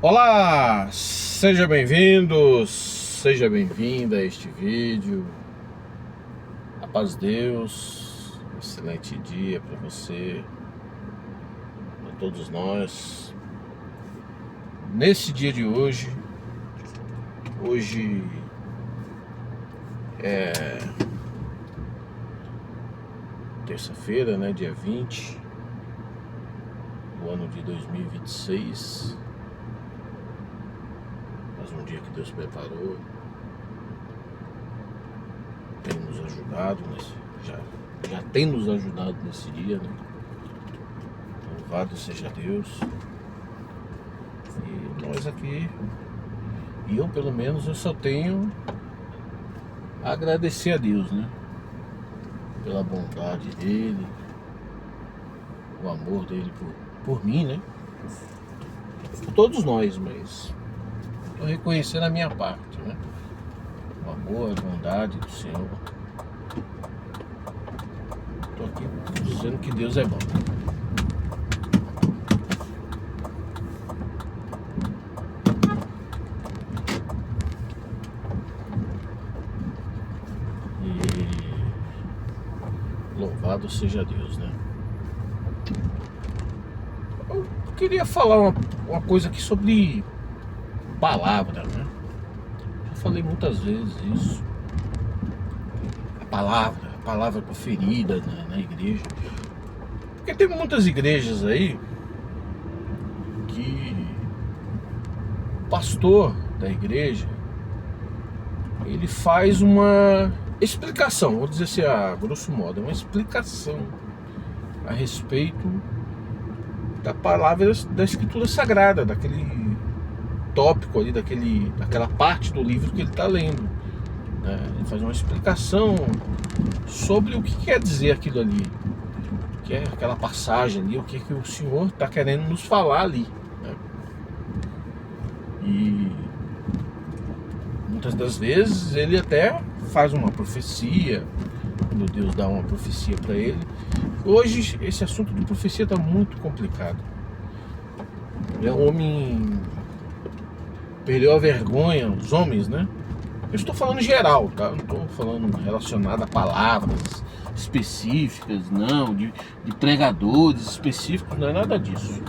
Olá, seja bem-vindo, seja bem-vinda a este vídeo. A paz de Deus, um excelente dia para você, para todos nós. Nesse dia de hoje é terça-feira, né, dia 20 do ano de 2026. Mais um dia que Deus preparou, tem nos ajudado, já tem nos ajudado nesse dia, né? Louvado seja Deus. E nós aqui, e eu pelo menos, eu só tenho a agradecer a Deus, né? Pela bondade dele, o amor dele por mim, né? Por todos nós, mas estou reconhecendo a minha parte, né? O amor, a bondade do Senhor. Estou aqui dizendo que Deus é bom. E louvado seja Deus, né? Eu queria falar uma coisa aqui sobre palavra, né? Já falei muitas vezes isso. A palavra preferida na igreja. Porque tem muitas igrejas aí que o pastor da igreja, ele faz uma explicação, vou dizer assim, grosso modo, uma explicação a respeito da palavra da Escritura Sagrada, daquele tópico ali, daquela parte do livro que ele está lendo, né? Ele faz uma explicação sobre o que quer dizer aquilo ali, que é aquela passagem ali, o que o Senhor está querendo nos falar ali, né? E muitas das vezes ele até faz uma profecia, quando Deus dá uma profecia para ele. Hoje esse assunto de profecia está muito complicado. O homem perdeu a vergonha, os homens, né? Eu estou falando geral, tá? Não estou falando relacionado a palavras específicas, não, de pregadores específicos, não é nada disso,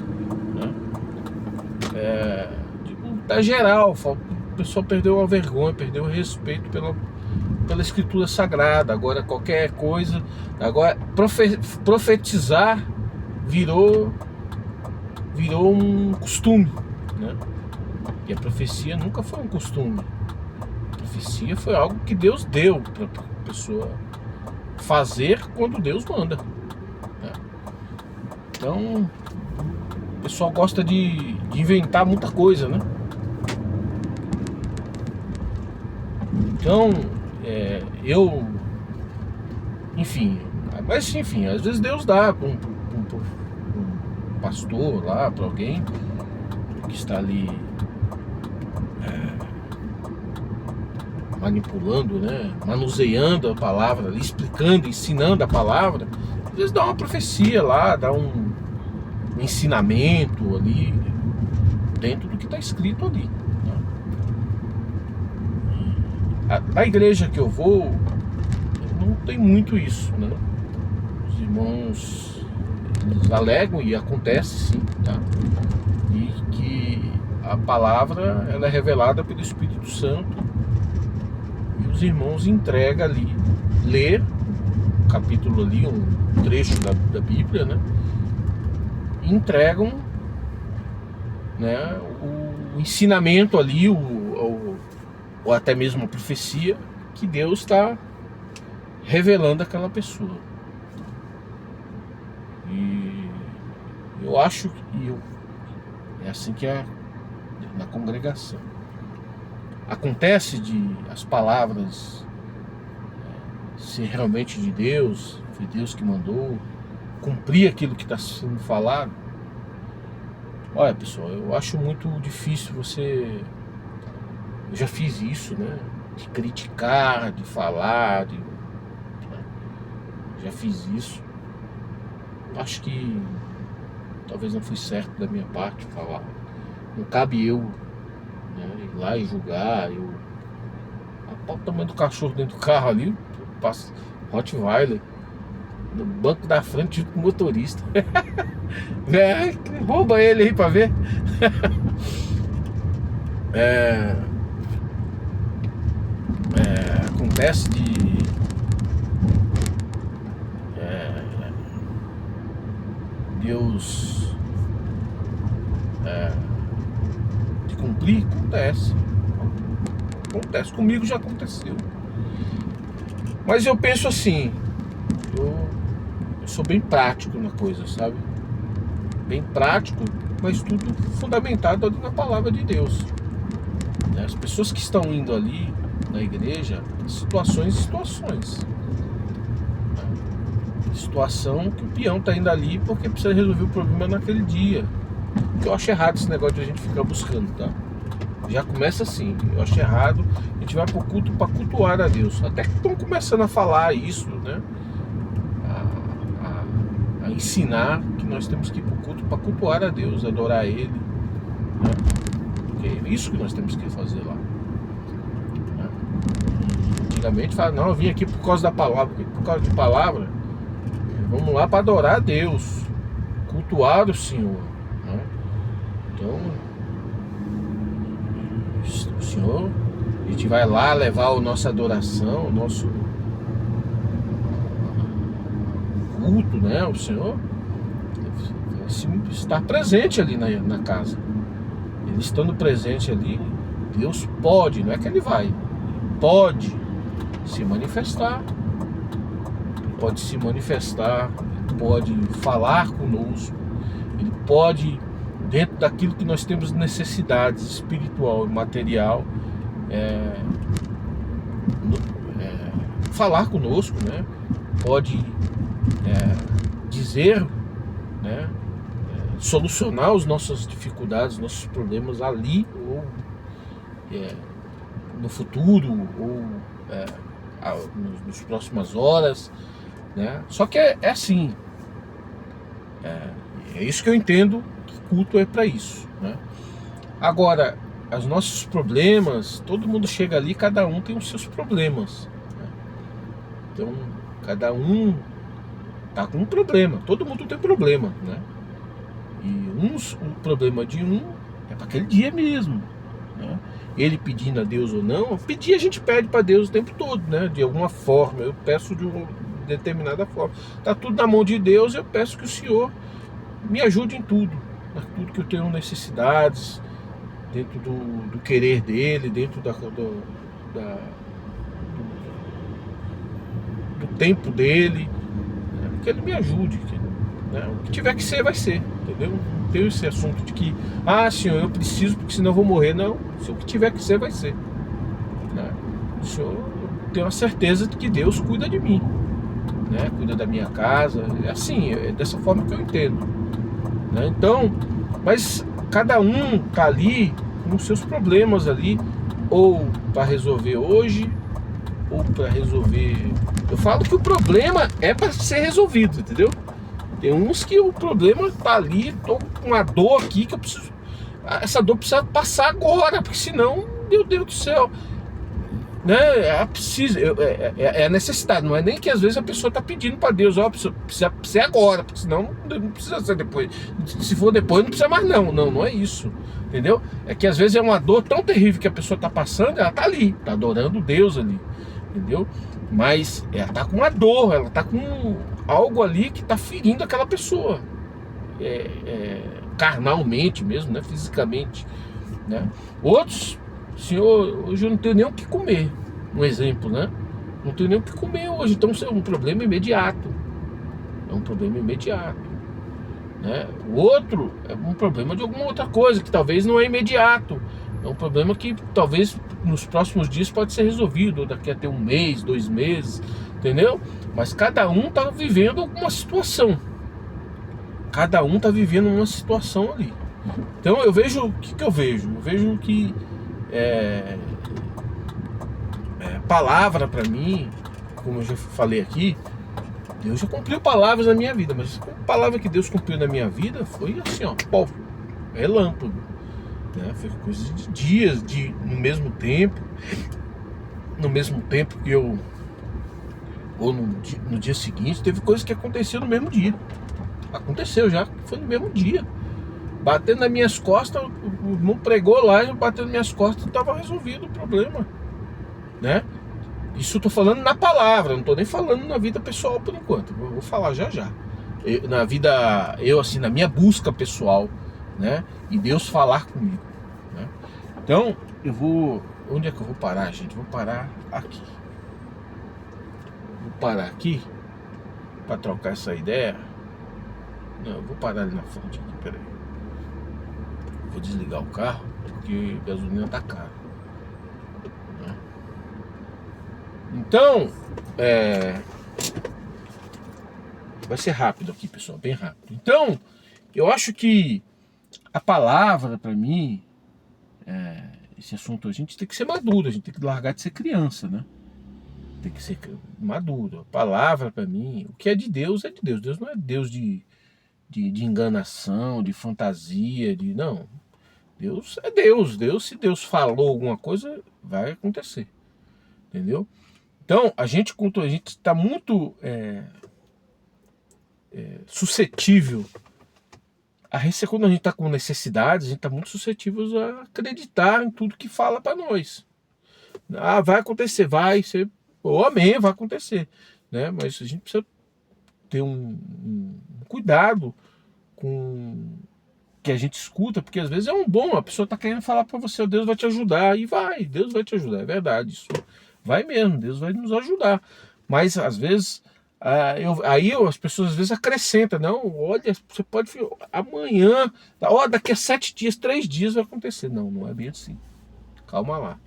né? Tá geral, o pessoal perdeu a vergonha, perdeu o respeito pela Escritura Sagrada. Agora qualquer coisa, agora profetizar virou um costume, né? E a profecia nunca foi um costume. A profecia foi algo que Deus deu para a pessoa fazer quando Deus manda, né? Então o pessoal gosta de inventar muita coisa, né? Então enfim, às vezes Deus dá para um pastor lá, para alguém que está ali manipulando, né? Manuseando a palavra, ali, explicando, ensinando a palavra. Às vezes dá uma profecia lá, dá um ensinamento ali, dentro do que está escrito ali, né? Na igreja que eu vou, não tem muito isso, né? Os irmãos, eles alegam, e acontece sim, tá? E que a palavra, ela é revelada pelo Espírito Santo, e os irmãos entregam ali, lê um capítulo ali, um trecho da Bíblia, né? E entregam, né, o ensinamento ali, ou até mesmo a profecia que Deus está revelando àquela pessoa. E eu acho que é assim que é na congregação. Acontece de as palavras ser realmente de Deus, foi Deus que mandou, cumprir aquilo que está sendo falado. Olha, pessoal, eu acho muito difícil você... Eu já fiz isso, né? De criticar, de falar, já fiz isso. Acho que talvez não foi certo da minha parte falar Não cabe eu, né, ir lá e julgar. O tamanho do cachorro dentro do carro ali, passa Rottweiler no banco da frente junto com o motorista. É, rouba ele aí pra ver. Acontece Deus de cumprir, acontece comigo, já aconteceu. Mas eu penso assim, eu sou bem prático na coisa, sabe? Bem prático, mas tudo fundamentado ali na palavra de Deus. As pessoas que estão indo ali na igreja, situações. Situação que o peão está indo ali porque precisa resolver o problema naquele dia. Eu acho errado esse negócio de a gente ficar buscando, tá? Já começa assim, eu acho errado. A gente vai pro culto para cultuar a Deus. Até que estão começando a falar isso, né? A ensinar que nós temos que ir pro culto para cultuar a Deus, adorar Ele, né? Porque é isso que nós temos que fazer lá, né? Antigamente fala, não, eu vim aqui por causa da palavra. Por causa de palavra, vamos lá para adorar a Deus, cultuar o Senhor, né? Então, o Senhor, a gente vai lá levar a nossa adoração, o nosso culto, né? O Senhor estar presente ali na casa. Ele estando presente ali, Deus pode, não é que Ele vai, pode se manifestar. Pode se manifestar, pode falar conosco, Ele pode, dentro daquilo que nós temos necessidades espiritual e material, falar conosco, né? Pode dizer, né? Solucionar as nossas dificuldades, nossos problemas ali, ou no futuro, ou nas próximas horas, né? Só que é assim, é isso que eu entendo, que culto é para isso, né? Agora, os nossos problemas, todo mundo chega ali, cada um tem os seus problemas, né? Então, cada um tá com um problema, todo mundo tem problema, né? E o problema de um é para aquele dia mesmo, né? Ele pedindo a Deus ou não, pedir a gente pede para Deus o tempo todo, né? De alguma forma, eu peço de uma determinada forma. Tá tudo na mão de Deus, eu peço que o Senhor me ajude em tudo, tudo que eu tenho necessidades, dentro do querer dele, dentro do tempo dele, né? Que ele me ajude, né? O que tiver que ser, vai ser, entendeu? Não tem esse assunto de que, Senhor, eu preciso porque senão eu vou morrer. Não, se o que tiver que ser, vai ser, né? O Senhor, eu tenho a certeza de que Deus cuida de mim, né? Cuida da minha casa, é assim, é dessa forma que eu entendo, né? Então, mas cada um tá ali com os seus problemas ali, ou para resolver hoje, ou para resolver. Eu falo que o problema é para ser resolvido, entendeu? Tem uns que o problema tá ali, tô com uma dor aqui que eu preciso. Essa dor precisa passar agora, porque senão, meu Deus do céu, né? É a necessidade, não é nem que às vezes a pessoa tá pedindo para Deus, precisa ser agora, porque senão não precisa ser depois. Se for depois, não precisa mais não é isso, entendeu? É que às vezes é uma dor tão terrível que a pessoa tá passando, ela tá ali, tá adorando Deus ali, entendeu? Mas ela tá com uma dor, ela tá com algo ali que tá ferindo aquela pessoa, carnalmente mesmo, né? Fisicamente, né? Outros, Senhor, hoje eu não tenho nem o que comer, um exemplo, né? Não tenho nem o que comer hoje, então é um problema imediato, né? O outro é um problema de alguma outra coisa que talvez não é imediato, é um problema que talvez nos próximos dias pode ser resolvido, ou daqui a ter 1 mês, 2 meses, entendeu? Mas cada um está vivendo alguma situação, cada um está vivendo uma situação ali. Então eu vejo, o que eu vejo? Eu vejo que palavra para mim, como eu já falei aqui, Deus já cumpriu palavras na minha vida, mas a palavra que Deus cumpriu na minha vida foi assim, relâmpago, né? Foi coisa de dias, no mesmo tempo que eu, ou no dia seguinte, teve coisas que aconteceram no mesmo dia. Aconteceu já, foi no mesmo dia. Batendo nas minhas costas, o irmão pregou lá, eu batendo nas minhas costas, estava resolvido o problema, né? Isso eu tô falando na palavra, não tô nem falando na vida pessoal por enquanto. Eu vou falar já já. Na vida, assim, na minha busca pessoal, né? E Deus falar comigo, né? Então, eu vou... Onde é que eu vou parar, gente? Vou parar aqui. Vou parar aqui para trocar essa ideia. Não, eu vou parar ali na frente aqui, peraí. Vou desligar o carro, porque a gasolina tá cara, né? Então, vai ser rápido aqui, pessoal, bem rápido. Então, eu acho que a palavra, para mim, esse assunto, a gente tem que ser maduro, a gente tem que largar de ser criança, né? Tem que ser maduro. A palavra, para mim, o que é de Deus é de Deus. Deus não é Deus de enganação, de fantasia, não. Deus é Deus. Se Deus falou alguma coisa, vai acontecer. Entendeu? Então, a gente está muito suscetível quando a gente está com necessidades, a gente está muito suscetível a acreditar em tudo que fala para nós. Ah, vai acontecer, vai ser, amém, vai acontecer, né? Mas a gente precisa ter um cuidado com que a gente escuta, porque às vezes a pessoa está querendo falar para você, Deus vai te ajudar, e Deus vai te ajudar, é verdade, isso vai mesmo, Deus vai nos ajudar, mas às vezes as pessoas às vezes acrescentam, não, olha, você pode amanhã, daqui a 7 dias, 3 dias vai acontecer. Não é bem assim, calma lá.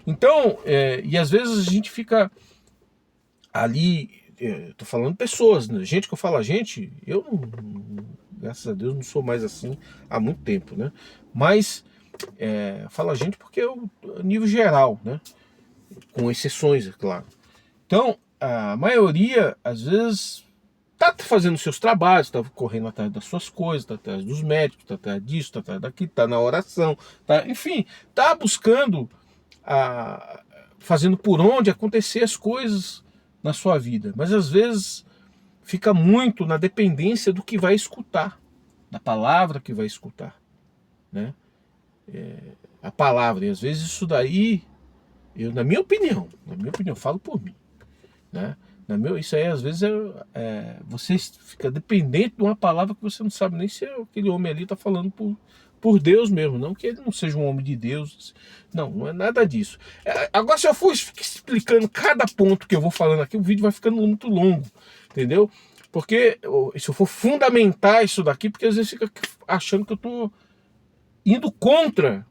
Então, e às vezes a gente fica ali, tô falando pessoas, né? Gente que eu falo, eu não, graças a Deus não sou mais assim há muito tempo, né? Mas fala gente porque nível geral, né? Com exceções, é claro. Então, a maioria, às vezes, tá fazendo seus trabalhos, tá correndo atrás das suas coisas, tá atrás dos médicos, tá atrás disso, tá atrás daquilo, tá na oração, enfim, tá buscando, fazendo por onde acontecer as coisas na sua vida. Mas às vezes fica muito na dependência do que vai escutar, da palavra que vai escutar, né? A palavra, e às vezes isso daí, na minha opinião, falo por mim, né? Isso aí às vezes você fica dependente de uma palavra que você não sabe nem se aquele homem ali está falando por Deus mesmo, não que ele não seja um homem de Deus, não é nada disso. Agora, se eu for explicando cada ponto que eu vou falando aqui, o vídeo vai ficando muito longo, entendeu? Porque se eu for fundamentar isso daqui, porque às vezes fica achando que eu estou indo contra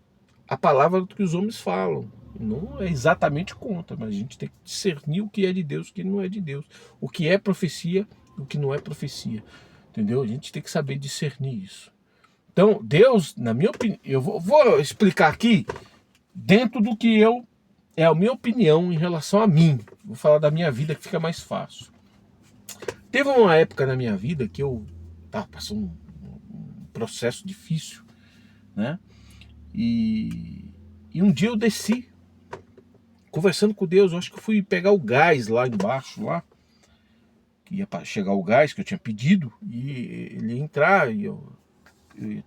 a palavra que os homens falam. Não é exatamente contra, mas a gente tem que discernir o que é de Deus e o que não é de Deus. O que é profecia e o que não é profecia. Entendeu? A gente tem que saber discernir isso. Então, Deus, na minha opinião, eu vou explicar aqui dentro do que é a minha opinião em relação a mim. Vou falar da minha vida que fica mais fácil. Teve uma época na minha vida que eu estava passando um processo difícil, né? E um dia eu desci, conversando com Deus. Eu acho que eu fui pegar o gás lá embaixo, que ia chegar o gás que eu tinha pedido, e ele ia entrar, e eu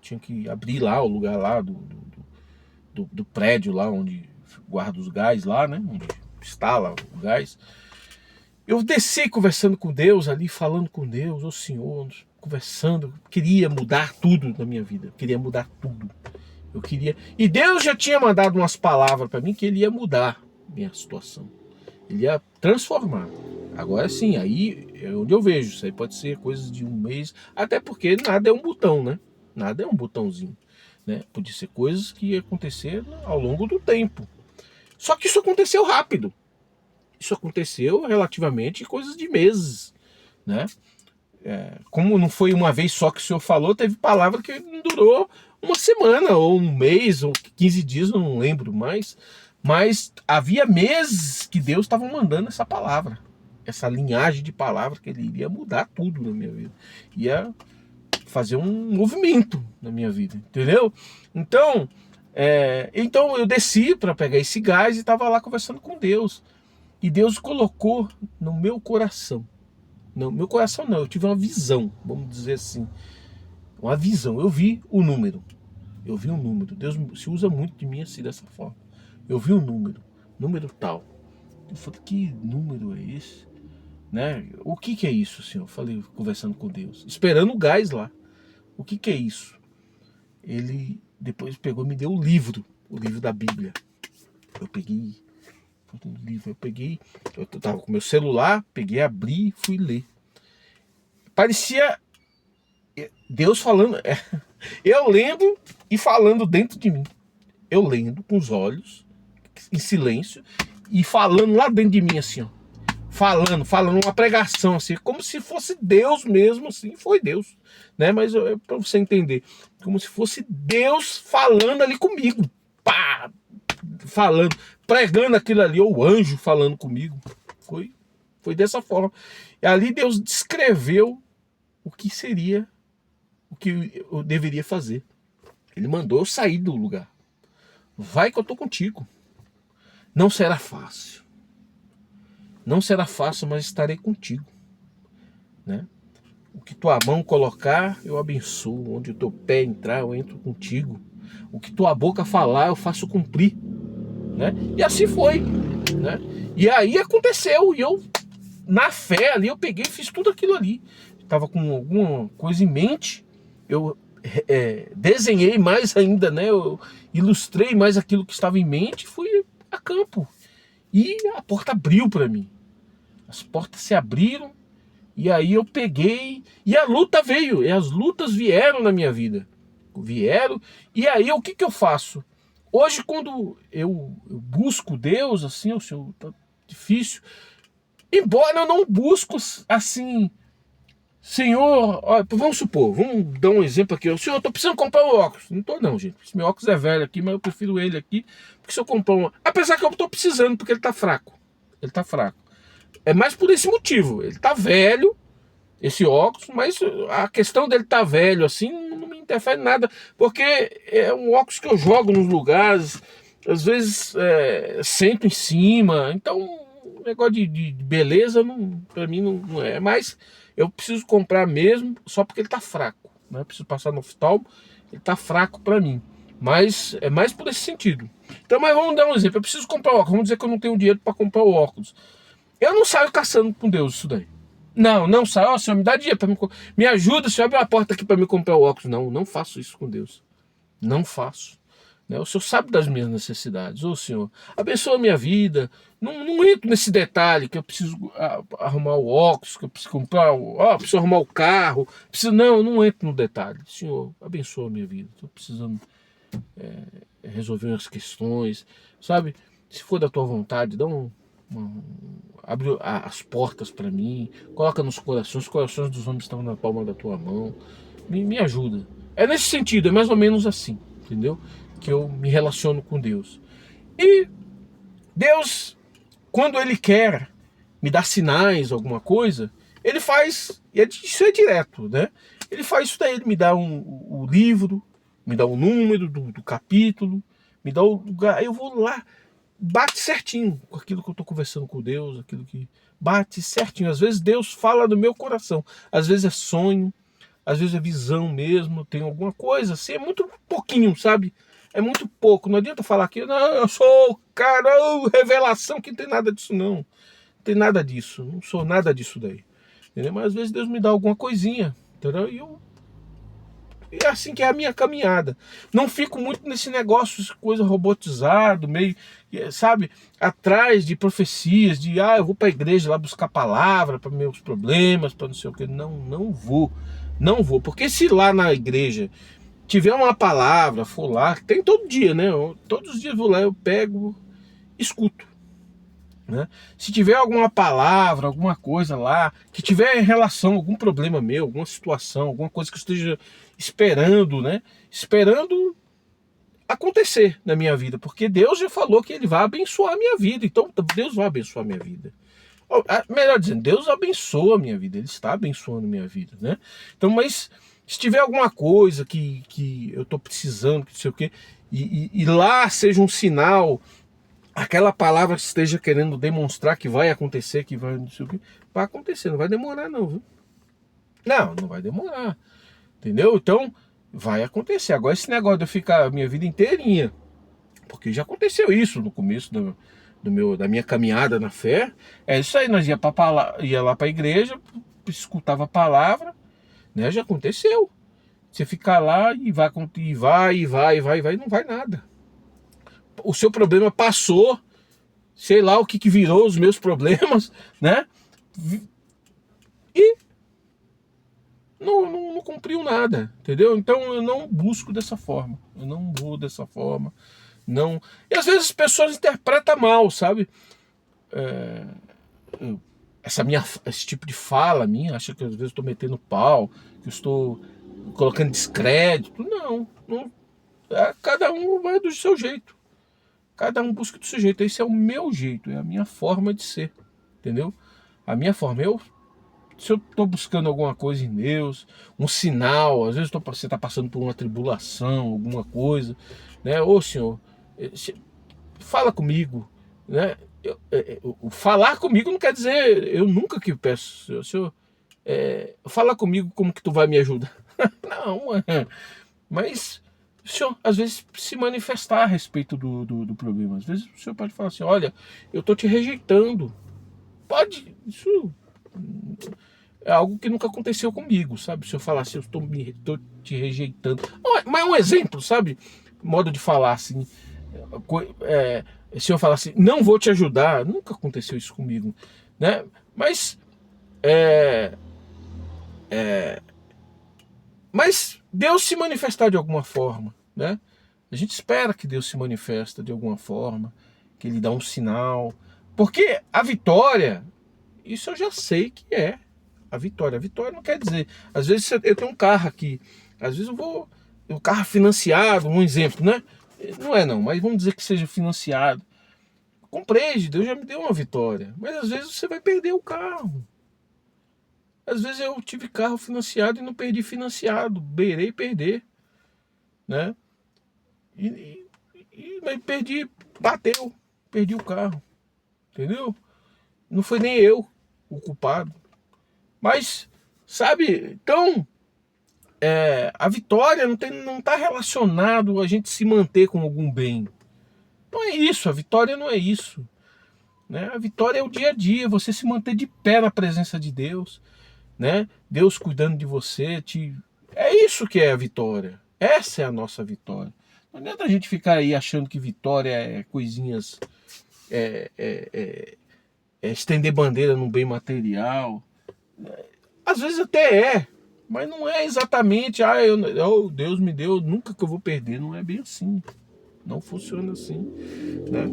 tinha que abrir lá o lugar lá do prédio lá onde guarda os gás lá, né? Onde instala o gás. Eu desci conversando com Deus ali, falando com Deus, ô Senhor, conversando. Queria mudar tudo na minha vida, queria mudar tudo. Eu queria, e Deus já tinha mandado umas palavras para mim que ele ia mudar minha situação, ele ia transformar. Agora sim, aí é onde eu vejo, isso aí pode ser coisas de um mês, até porque nada é um botão, né? Nada é um botãozinho, né? Pode ser coisas que ia acontecer ao longo do tempo. Só que isso aconteceu rápido. Isso aconteceu relativamente coisas de meses, né? Como não foi uma vez só que o Senhor falou, teve palavra que não durou uma semana, ou um mês, ou 15 dias, eu não lembro mais. Mas havia meses que Deus estava mandando essa palavra, essa linhagem de palavra, que ele iria mudar tudo na minha vida. Ia fazer um movimento na minha vida, entendeu? Então, Então eu desci para pegar esse gás e estava lá conversando com Deus. E Deus colocou no meu coração. No meu coração não, eu tive uma visão, vamos dizer assim. Uma visão, eu vi o número. Eu vi um número. Deus se usa muito de mim assim, dessa forma. Eu vi um número tal. Eu falei, que número é esse? Né? O que é isso, Senhor? Eu falei, conversando com Deus, esperando o gás lá. O que é isso? Ele depois pegou e me deu o livro da Bíblia. Eu peguei o livro, eu tava com meu celular, peguei, abri e fui ler. Parecia Deus falando, eu lendo e falando dentro de mim. Eu lendo com os olhos, em silêncio, e falando lá dentro de mim assim, ó. Falando uma pregação assim, como se fosse Deus mesmo, assim, foi Deus, né? Mas para você entender, como se fosse Deus falando ali comigo, pá, falando, pregando aquilo ali, ou o anjo falando comigo, foi dessa forma. E ali Deus descreveu o que seria, o que eu deveria fazer. Ele mandou eu sair do lugar. Vai que eu tô contigo. Não será fácil. Não será fácil, mas estarei contigo, né? O que tua mão colocar, eu abençoo. Onde o teu pé entrar, eu entro contigo. O que tua boca falar, eu faço cumprir, né? E assim foi, né? E aí aconteceu, e eu, na fé ali, eu peguei e fiz tudo aquilo ali. Estava com alguma coisa em mente, eu desenhei mais ainda, né? Eu ilustrei mais aquilo que estava em mente e fui a campo. E a porta abriu para mim. As portas se abriram e aí eu peguei e a luta veio, e as lutas vieram na minha vida. Vieram, e aí o que eu faço? Hoje quando eu busco Deus, assim, o Senhor, tá difícil, embora eu não busco assim, Senhor, ó, vamos supor, vamos dar um exemplo aqui, Senhor, eu tô precisando comprar um óculos. Não tô não, gente, esse meu óculos é velho aqui, mas eu prefiro ele aqui, porque se eu comprar um, apesar que eu tô precisando, porque ele tá fraco, é mais por esse motivo. Ele tá velho, esse óculos, mas a questão dele tá velho assim não me interfere em nada, porque é um óculos que eu jogo nos lugares, às vezes sento em cima, então o negócio de beleza para mim não é. Mas eu preciso comprar mesmo só porque ele tá fraco, né? Eu preciso passar no oftalmo, ele tá fraco para mim. Mas é mais por esse sentido. Então, mas vamos dar um exemplo. Eu preciso comprar o óculos. Vamos dizer que eu não tenho dinheiro para comprar o óculos. Eu não saio caçando com Deus isso daí. Não saio. Ó, Senhor, me dá dinheiro para me ajuda, Senhor, abre a porta aqui para me comprar o óculos. Não faço isso com Deus. Não faço. Né? O Senhor sabe das minhas necessidades. Ô, Senhor, abençoa a minha vida. Não entro nesse detalhe que eu preciso arrumar o óculos, que eu preciso comprar, preciso arrumar o carro. Não entro no detalhe. Senhor, abençoa a minha vida. Estou precisando resolver umas questões, sabe? Se for da tua vontade, abre as portas para mim, coloca nos corações, os corações dos homens estão na palma da tua mão, me ajuda. É nesse sentido, é mais ou menos assim, entendeu? Que eu me relaciono com Deus. E Deus, quando Ele quer me dar sinais, alguma coisa, Ele faz, isso é direto, né? Ele faz isso daí, Ele me dá o livro, me dá o número do capítulo, me dá o lugar, eu vou lá, bate certinho com aquilo que eu estou conversando com Deus, aquilo que bate certinho. Às vezes Deus fala no meu coração, às vezes é sonho, às vezes é visão mesmo, tem alguma coisa assim, é muito pouquinho, sabe? É muito pouco, não adianta falar que não, eu sou revelação, que não tem nada disso não. Não tem nada disso, não sou nada disso daí. Entendeu? Mas às vezes Deus me dá alguma coisinha, entendeu? E é assim que é a minha caminhada. Não fico muito nesse negócio, coisa robotizado, meio, sabe, atrás de profecias, de eu vou para a igreja lá buscar palavra para meus problemas, para não sei o que. Não vou. Porque se lá na igreja tiver uma palavra, for lá, tem todo dia, né? Todos os dias vou lá, eu pego, escuto. Né? Se tiver alguma palavra, alguma coisa lá, que tiver em relação a algum problema meu, alguma situação, alguma coisa que eu esteja esperando, né? Esperando acontecer na minha vida, porque Deus já falou que Ele vai abençoar a minha vida, então Deus vai abençoar a minha vida. Melhor dizendo, Deus abençoa a minha vida, Ele está abençoando a minha vida, né? Então, mas Se tiver alguma coisa que eu estou precisando, que não sei o quê, e lá seja um sinal, aquela palavra que esteja querendo demonstrar que vai acontecer, que vai não sei o quê, vai acontecer, não vai demorar não, viu? Não vai demorar, entendeu? Então, vai acontecer. Agora esse negócio de eu ficar a minha vida inteirinha, porque já aconteceu isso no começo da minha caminhada na fé, é isso aí, nós ia lá para a igreja, escutava a palavra, né? Já aconteceu. Você ficar lá e vai, não vai nada. O seu problema passou, sei lá o que virou os meus problemas, né? E não cumpriu nada, entendeu? Então eu não busco dessa forma, eu não vou dessa forma, não. E às vezes as pessoas interpretam mal, sabe? Esse tipo de fala minha, acha que às vezes eu estou metendo pau, que eu estou colocando descrédito. Não. Cada um vai do seu jeito. Cada um busca do seu jeito. Esse é o meu jeito, é a minha forma de ser, entendeu? A minha forma. Se eu estou buscando alguma coisa em Deus, um sinal, às vezes você está passando por uma tribulação, alguma coisa, né? Ô Senhor, fala comigo, né? Falar comigo não quer dizer, eu nunca que peço, Senhor, fala comigo como que tu vai me ajudar. Não, mas o Senhor às vezes se manifestar a respeito do problema. Às vezes o Senhor pode falar assim, olha, eu estou te rejeitando. Pode, isso é algo que nunca aconteceu comigo, sabe? Se eu falar assim, eu estou te rejeitando. Mas é um exemplo, sabe? Modo de falar assim. Se eu falar assim, não vou te ajudar, nunca aconteceu isso comigo, né? Mas mas Deus se manifestar de alguma forma, né? A gente espera que Deus se manifesta de alguma forma, que Ele dá um sinal, porque a vitória, isso eu já sei que é a vitória. A vitória não quer dizer, às vezes eu tenho um carro aqui, às vezes o carro financiado, um exemplo, né? Não é não, mas vamos dizer que seja financiado. Comprei, Deus já me deu uma vitória, mas às vezes você vai perder o carro. Às vezes eu tive carro financiado e não perdi financiado, beirei perder, né? Mas perdi o carro, entendeu? Não foi nem eu o culpado. Mas, sabe, então, a vitória não está relacionado a gente se manter com algum bem. Não é isso, a vitória não é isso. Né? A vitória é o dia a dia, você se manter de pé na presença de Deus, né? Deus cuidando de você. É isso que é a vitória. Essa é a nossa vitória. Não adianta a gente ficar aí achando que vitória é coisinhas, estender bandeira no bem material. Às vezes até mas não é exatamente, Deus me deu, nunca que eu vou perder. Não é bem assim. Não funciona assim, né?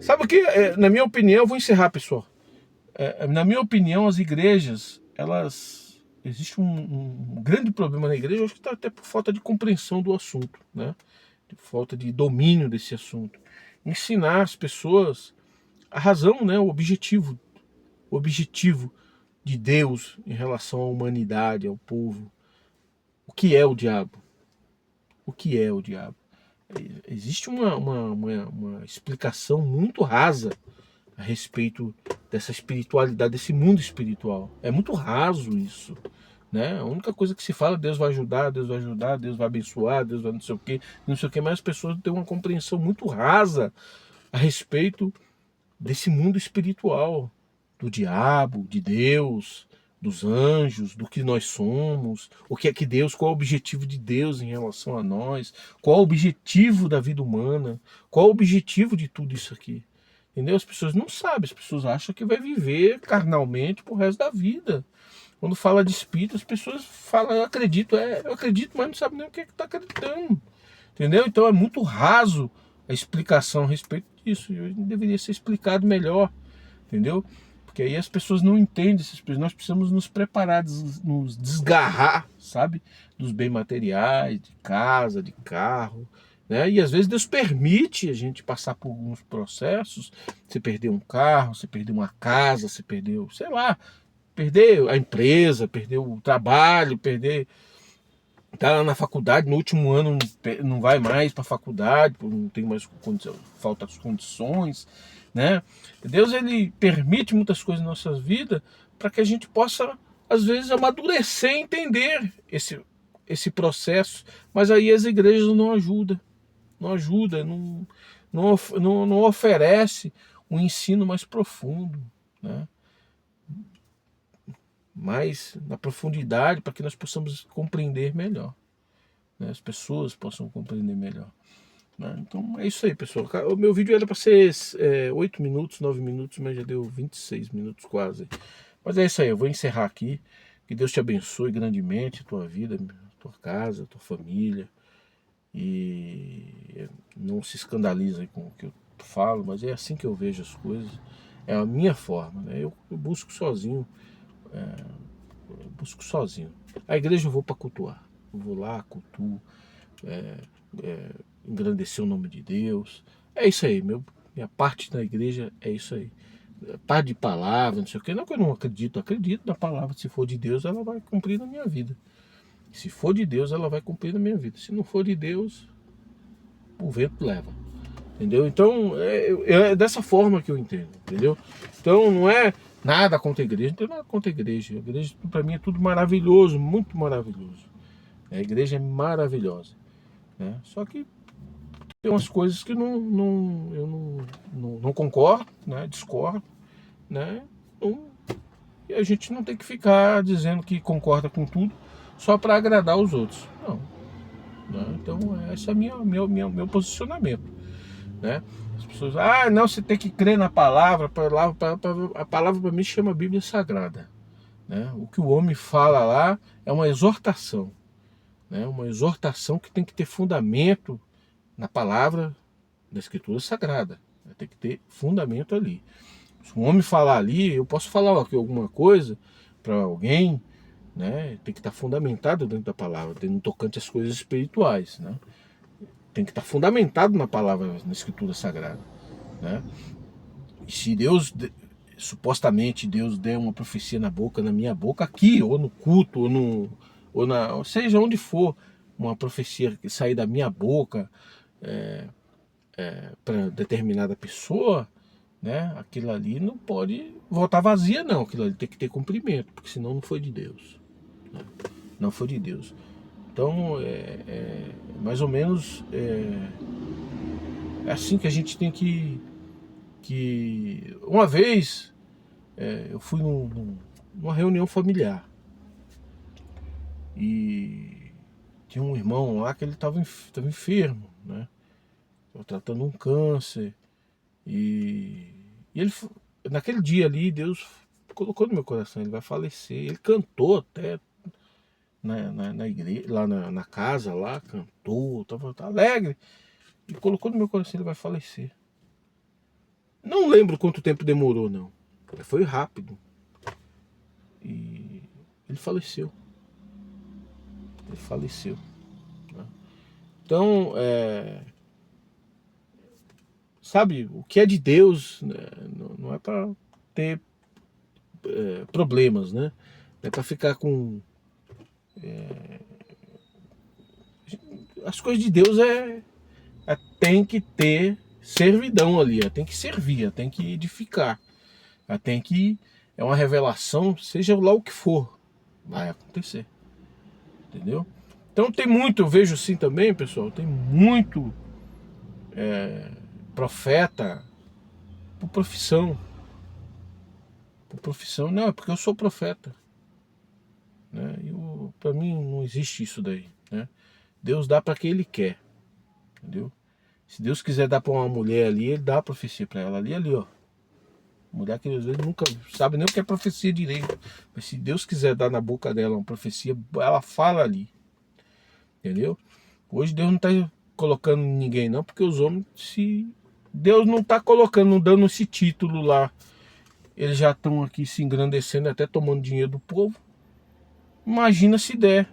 Sabe o que? Na minha opinião, eu vou encerrar, pessoal. Na minha opinião, as igrejas, existe um grande problema na igreja, eu acho que está até por falta de compreensão do assunto, né? De falta de domínio desse assunto. Ensinar as pessoas a razão, né? O objetivo de Deus em relação à humanidade, ao povo. O que é o diabo? O que é o diabo? Existe uma explicação muito rasa a respeito dessa espiritualidade, desse mundo espiritual. É muito raso isso, né? A única coisa que se fala, Deus vai ajudar, Deus vai ajudar, Deus vai abençoar, Deus vai não sei o quê, mas as pessoas têm uma compreensão muito rasa a respeito desse mundo espiritual, do diabo, de Deus, dos anjos, do que nós somos, o que é que Deus, qual é o objetivo de Deus em relação a nós, qual é o objetivo da vida humana, qual é o objetivo de tudo isso aqui. Entendeu? As pessoas não sabem, as pessoas acham que vai viver carnalmente pro resto da vida. Quando fala de espírito, as pessoas falam, eu acredito, mas não sabe nem o que está acreditando. Entendeu? Então é muito raso a explicação a respeito disso. Deveria ser explicado melhor, entendeu? Porque aí as pessoas não entendem, nós precisamos nos preparar, nos desgarrar, sabe? Dos bens materiais, de casa, de carro, né? E às vezes Deus permite a gente passar por alguns processos. Você perdeu um carro, você perdeu uma casa, você perdeu, sei lá, perder a empresa, perder o trabalho, perder tá na faculdade, no último ano não vai mais para a faculdade, não tem mais condição, falta as condições, né? Deus, ele permite muitas coisas em nossas vidas para que a gente possa, às vezes, amadurecer e entender esse processo, mas aí as igrejas não ajudam, não oferece um ensino mais profundo, né? Mais na profundidade, para que nós possamos compreender melhor, né? As pessoas possam compreender melhor, né? Então é isso aí, pessoal. O meu vídeo era para ser 8 minutos, 9 minutos, mas já deu 26 minutos quase. Mas é isso aí, eu vou encerrar aqui. Que Deus te abençoe grandemente, a tua vida, a tua casa, a tua família. E não se escandaliza com o que eu falo, mas é assim que eu vejo as coisas. É a minha forma, né? Eu busco sozinho. Eu busco sozinho. A igreja eu vou para cultuar. Eu vou lá, cultuo, é, engrandecer o nome de Deus. É isso aí, minha parte na igreja é isso aí. Parte de palavra, não sei o que. Não que eu não acredito, acredito na palavra. Se for de Deus, ela vai cumprir na minha vida. Se for de Deus, ela vai cumprir na minha vida. Se não for de Deus, o vento leva. Entendeu? Então, é dessa forma que eu entendo, entendeu? Então, não é nada contra a igreja, não tem nada contra a igreja. A igreja, para mim, é tudo maravilhoso, muito maravilhoso. A igreja é maravilhosa, né? Só que tem umas coisas que eu não concordo, né? Discordo, né? E a gente não tem que ficar dizendo que concorda com tudo só para agradar os outros. Não. Né? Então, esse é meu posicionamento. Né? As pessoas, não, você tem que crer na palavra. A palavra para mim chama Bíblia Sagrada. Né? O que o homem fala lá é uma exortação. Né? Uma exortação que tem que ter fundamento na palavra da Escritura Sagrada. Tem que ter fundamento ali. Se um homem falar ali, eu posso falar aqui alguma coisa para alguém, né? Tem que estar fundamentado dentro da palavra, no tocante às coisas espirituais, né? Tem que estar fundamentado na palavra, na Escritura Sagrada, né? E se Deus, supostamente Deus der uma profecia na minha boca, aqui, ou no culto, ou seja onde for, uma profecia que sair da minha boca para determinada pessoa, né? Aquilo ali não pode voltar vazia, não. Aquilo ali tem que ter cumprimento, porque senão não foi de Deus, né? Não foi de Deus. Então, mais ou menos é assim que a gente tem que uma vez eu fui numa reunião familiar e tinha um irmão lá que ele estava enfermo, né? Estava tratando um câncer e ele, naquele dia ali, Deus colocou no meu coração, ele vai falecer. Ele cantou até na igreja, lá na casa, lá, cantou, estava alegre. E colocou no meu coração, ele vai falecer. Não lembro quanto tempo demorou, não. Foi rápido. E ele faleceu. Ele faleceu. Né? Então, sabe, o que é de Deus, né, não é para ter problemas, né? É para ficar com... as coisas de Deus tem que ter servidão ali, tem que servir, tem que edificar, tem que... É uma revelação, seja lá o que for, vai acontecer. Entendeu? Então tem muito, eu vejo assim também, pessoal, tem muito profeta por profissão. Por profissão, não, é porque eu sou profeta. Né? Para mim não existe isso daí. Né? Deus dá para quem Ele quer. Entendeu? Se Deus quiser dar para uma mulher ali, Ele dá a profecia para ela ali, ó. Mulher que às vezes nunca sabe nem o que é profecia direito. Mas se Deus quiser dar na boca dela uma profecia, ela fala ali. Entendeu? Hoje Deus não está colocando ninguém não, porque os homens, se Deus não está colocando, não dando esse título lá, eles já estão aqui se engrandecendo, até tomando dinheiro do povo. Imagina se der.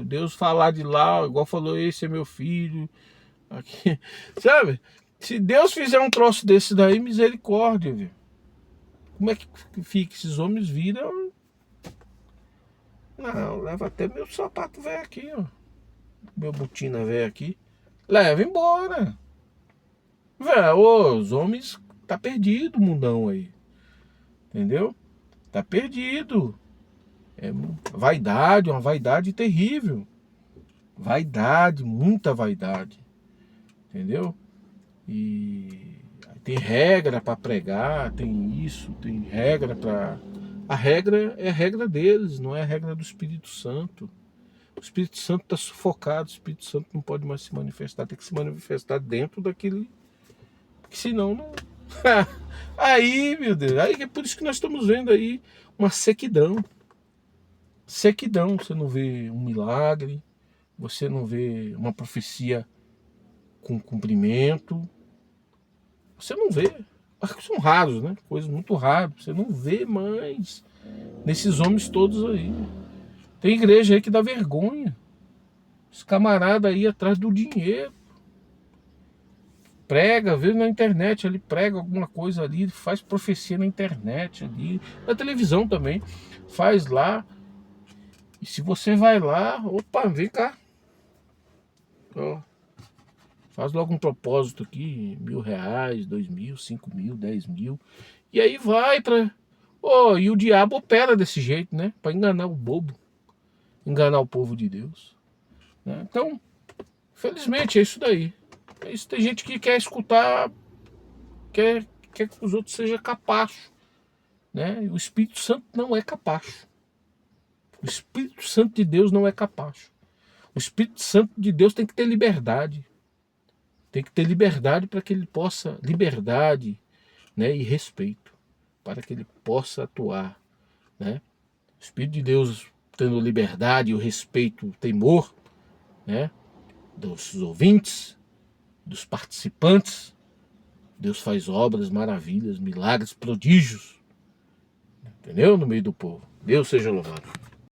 Deus falar de lá, igual falou, esse é meu filho. Aqui. Sabe? Se Deus fizer um troço desse daí, misericórdia, viu? Como é que fica? Esses homens viram... Não, leva até meu sapato velho aqui, ó. Meu botina velho aqui. Leva embora. Velho, os homens tá perdido o mundão aí. Entendeu? Tá perdido. É vaidade, uma vaidade terrível. Vaidade, muita vaidade. Entendeu? E tem regra para pregar, tem isso, tem regra para. A regra é a regra deles, não é a regra do Espírito Santo. O Espírito Santo está sufocado, o Espírito Santo não pode mais se manifestar, tem que se manifestar dentro daquele. Porque senão não. Aí, meu Deus, aí é por isso que nós estamos vendo aí uma sequidão. Sequidão, você não vê um milagre, você não vê uma profecia com cumprimento. Você não vê. São raros, né? Coisas muito raras. Você não vê mais nesses homens todos aí. Tem igreja aí que dá vergonha. Os camaradas aí atrás do dinheiro. Prega, vê na internet ali, prega alguma coisa ali, faz profecia na internet ali, na televisão também. Faz lá. E se você vai lá, opa, vem cá. Ó. Faz logo um propósito aqui, R$ 1.000, 2.000, 5.000, 10.000. E aí vai pra. Oh, e o diabo opera desse jeito, né? Pra enganar o bobo. Enganar o povo de Deus. Né? Então, felizmente é isso daí. É isso, tem gente que quer escutar, quer que os outros sejam capazes. Né? O Espírito Santo não é capaz. O Espírito Santo de Deus não é capaz. O Espírito Santo de Deus tem que ter liberdade. Tem que ter liberdade para que ele possa, liberdade, né, e respeito, para que ele possa atuar. Né? O Espírito de Deus tendo liberdade, o respeito, o temor, né, dos ouvintes, dos participantes, Deus faz obras, maravilhas, milagres, prodígios, entendeu? No meio do povo. Deus seja louvado.